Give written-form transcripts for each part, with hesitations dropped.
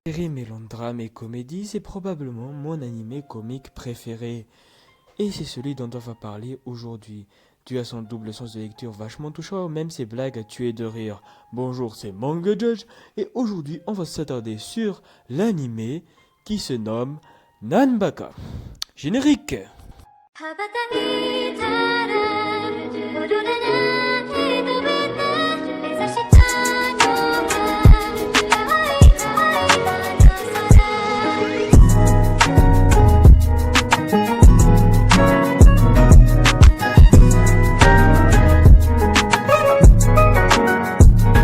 Série mêlant drame et comédie, c'est probablement mon animé comique préféré. Et c'est celui dont on va parler aujourd'hui. Tu as son double sens de lecture vachement touchant, même ses blagues à tuer de rire. Bonjour, c'est Manga Judge, et aujourd'hui on va s'attarder sur l'animé qui se nomme Nanbaka. Générique!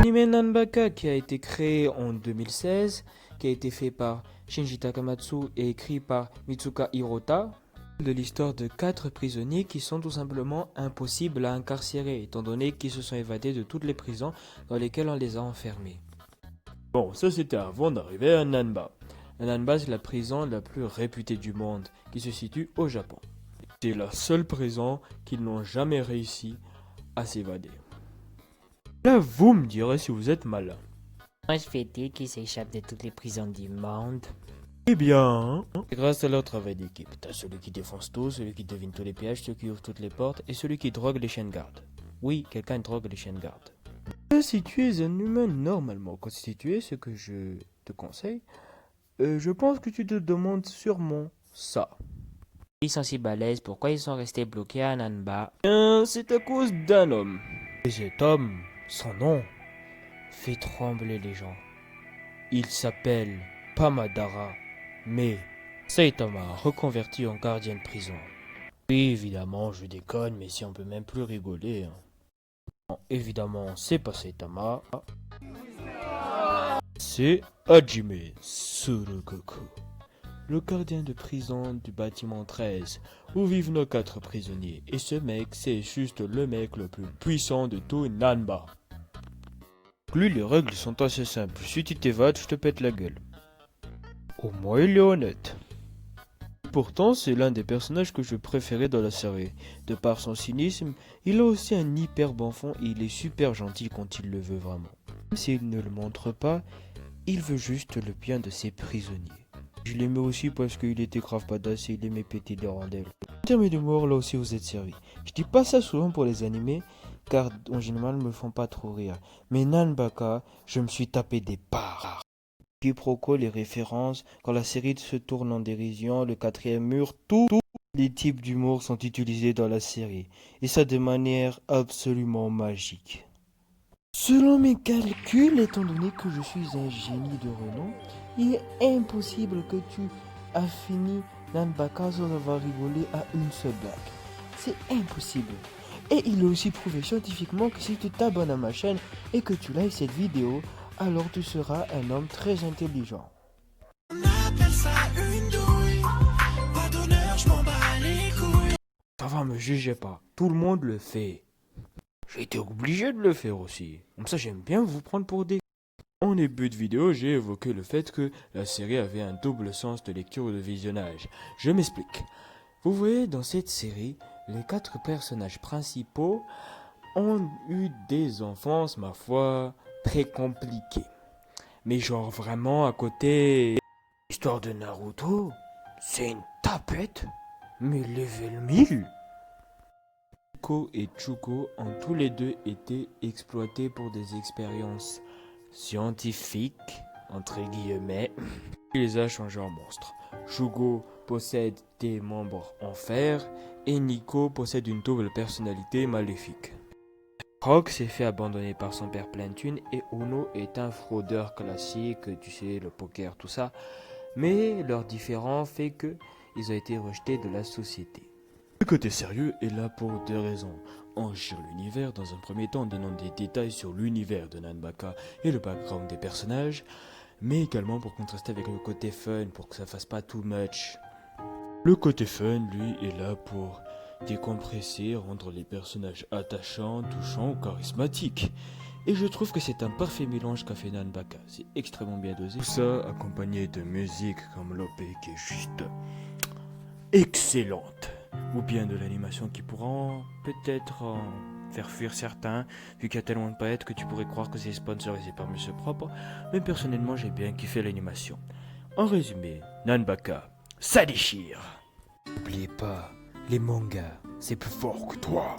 L'anime Nanbaka qui a été créé en 2016, qui a été fait par Shinji Takamatsu et écrit par Mitsuka Hirota, de l'histoire de 4 prisonniers qui sont tout simplement impossibles à incarcérer, étant donné qu'ils se sont évadés de toutes les prisons dans lesquelles on les a enfermés. Bon, ça c'était avant d'arriver à Nanba. Nanba, c'est la prison la plus réputée du monde, qui se situe au Japon. C'est la seule prison qu'ils n'ont jamais réussi à s'évader. Là, vous me direz si vous êtes malin. Comment se fait-il qu'ils s'échappent de toutes les prisons du monde? Eh bien, c'est grâce à leur travail d'équipe. T'as celui qui défonce tout, celui qui devine tous les pièges, celui qui ouvre toutes les portes et celui qui drogue les chiens de garde. Oui, quelqu'un drogue les chiens de garde. Si tu es un humain normalement constitué, ce que je te conseille, je pense que tu te demandes sûrement ça. Ils sont si balèzes, pourquoi ils sont restés bloqués à Nanba? C'est à cause d'un homme. Et cet homme, son nom, fait trembler les gens. Il s'appelle Pamadara, mais Saitama a reconverti en gardien de prison. Oui, évidemment, je déconne, mais si on peut même plus rigoler. Non, évidemment, c'est pas Saitama. C'est Hajime Surugoku, le gardien de prison du bâtiment 13, où vivent nos 4 prisonniers. Et ce mec, c'est juste le mec le plus puissant de tout Nanba. Lui, les règles sont assez simples. Si tu t'évades, je te pète la gueule. Au moins, il est honnête. Pourtant, c'est l'un des personnages que je préférais dans la série. De par son cynisme, il a aussi un hyper bon fond et il est super gentil quand il le veut vraiment. Même s'il ne le montre pas, il veut juste le bien de ses prisonniers. Je l'aimais aussi parce qu'il était grave badass et il aimait péter des rondelles. En termes d'humour, là aussi vous êtes servi. Je dis pas ça souvent pour les animés, car en général me font pas trop rire. Mais Nanbaka, je me suis tapé des barres. Quiproquo, les références, quand la série se tourne en dérision, le quatrième mur, tous les types d'humour sont utilisés dans la série. Et ça de manière absolument magique. Selon mes calculs, étant donné que je suis un génie de renom, il est impossible que tu as fini Nanbaka sans avoir rigolé à une seule blague. C'est impossible. Et il est aussi prouvé scientifiquement que si tu t'abonnes à ma chaîne et que tu likes cette vidéo, alors tu seras un homme très intelligent. On appelle ça une douille. Pas d'honneur, je m'en bats les couilles. Ça va, me jugez pas. Tout le monde le fait. J'ai été obligé de le faire aussi. Comme ça, j'aime bien vous prendre pour des... En début de vidéo, j'ai évoqué le fait que la série avait un double sens de lecture et de visionnage. Je m'explique. Vous voyez, dans cette série, les 4 personnages principaux ont eu des enfances, ma foi, très compliquées. Mais genre vraiment à côté... L'histoire de Naruto, c'est une tapette, mais level 1000. Ko et Chuko ont tous les deux été exploités pour des expériences scientifiques, entre guillemets, qui les a changés en monstres. Shugo possède des membres en fer et Nico possède une double personnalité maléfique. Rock s'est fait abandonner par son père plein de thunes et Uno est un fraudeur classique, tu sais, le poker, tout ça. Mais leur différent fait que ils ont été rejetés de la société. Le côté sérieux est là pour 2 raisons. Enrichir l'univers dans un premier temps en donnant des détails sur l'univers de Nanbaka et le background des personnages, mais également pour contraster avec le côté fun, pour que ça fasse pas too much. Le côté fun, lui, est là pour décompresser, rendre les personnages attachants, touchants ou charismatiques. Et je trouve que c'est un parfait mélange qu'a fait Nanbaka. C'est extrêmement bien dosé. Tout ça accompagné de musique comme l'OP qui est juste excellente. Ou bien de l'animation qui pourra peut-être faire fuir certains, vu qu'il y a tellement de paillettes que tu pourrais croire que c'est sponsorisé par Monsieur Propre, mais personnellement j'ai bien kiffé l'animation. En résumé, Nanbaka, ça déchire. N'oubliez pas, les mangas, c'est plus fort que toi.